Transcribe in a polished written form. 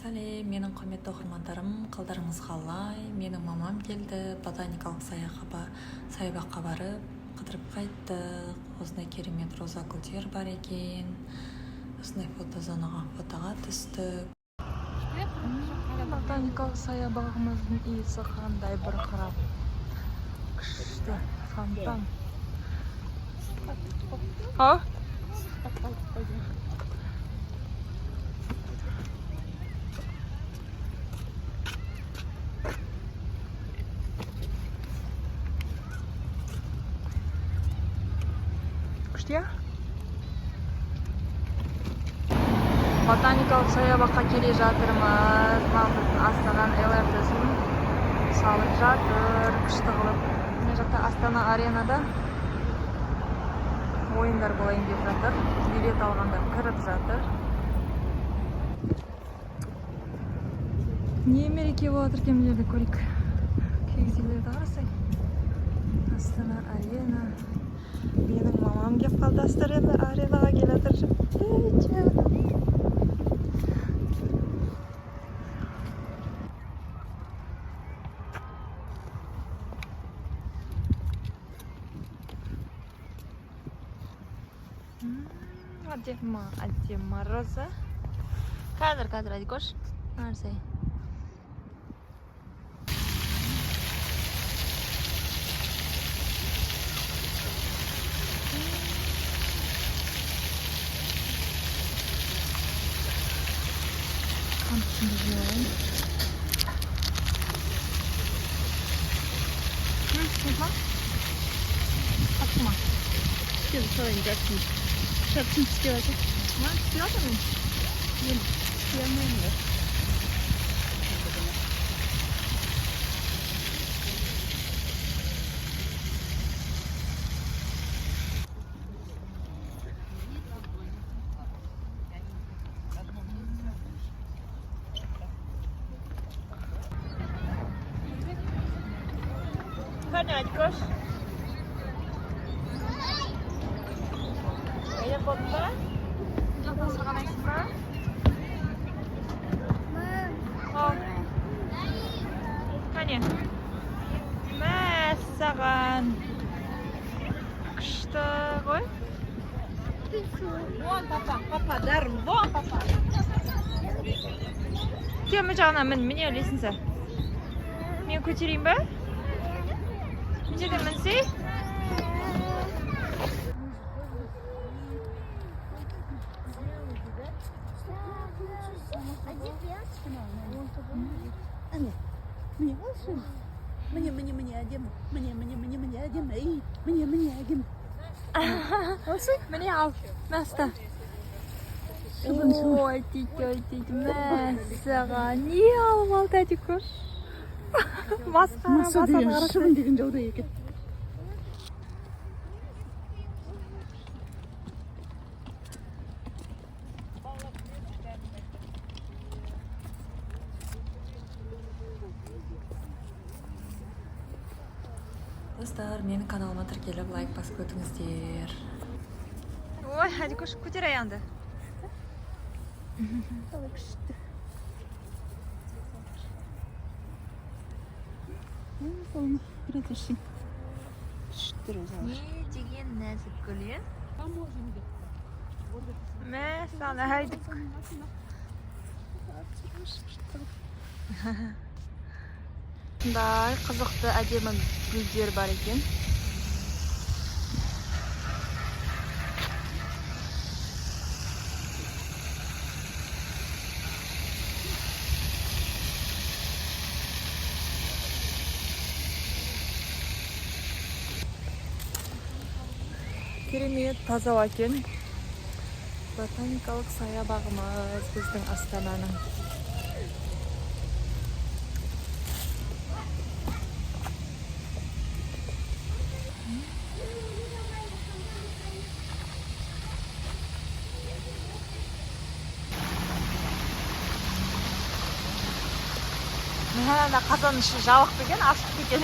Сәлем, менің құрметті оқырмандарым, қалдарыңыз қалай? Менің мамам келді, ботаникалық саябаққа барып, қыдырып қайттық. Осындай керемет роза гүлдер бар екен. Осындай фотозонаға фотоға түстік. Ботаникалық саябағымыздың иісі қандай бұрқырап. Күшті, фонтан. Күшті? Ботаникалық саябаққа келе жатырмыз. Біздің Астананың ЛРТ-сін салып жатыр, күшті қылып. Мына жақта Астана аренада ойындар болайын деп жатыр. Билет алғандар кіріп жатыр. Не мереке болып жатыр екен, мына жерде көрейік. Киіздегілерді қарасай. Астана арена. Менің мамам кеп қалды, Астана аренаға келе жатыр. Әдемі роза. Қазір, Адикош. Нарсай. Atma. Gel sonra ineceksin. Şartını çıkıyoracak. Lan çıkıyor da mı? Yeni. Çıkayamayım da. Hadi Adikoş. Öyle botla. Yapın sağanaysın mı? Hani? Мәссаған. Күшті ғой. Вон папа, дарым, вон папа. Кемі жағына міне өлесің сәр. Мен көтерейін бі? Жерде мінсей? Мне волшебно. Мне одем. Мне одем. Эй, мне одем. Мне ал. Мәсті. Ой, тетя, мәссаған. Не алып алды Адикош? Маса деген шыбын деген жауда екен. Достар, менің каналыма тіркеліп лайк басып өтіңіздер. Ой, Адикош, көтер аяғыңды. Күшті. Қолыма біретерсің. Күшті роза. Не деген нәзік гүл, е? Мәссаған, әйдік. Бұндай қызықты әдемі гүлдер бар екен. Керемет таза екен. Ботаникалық саябағымыз біздің Астананың. Қазан іші жабық деген, ашық екен.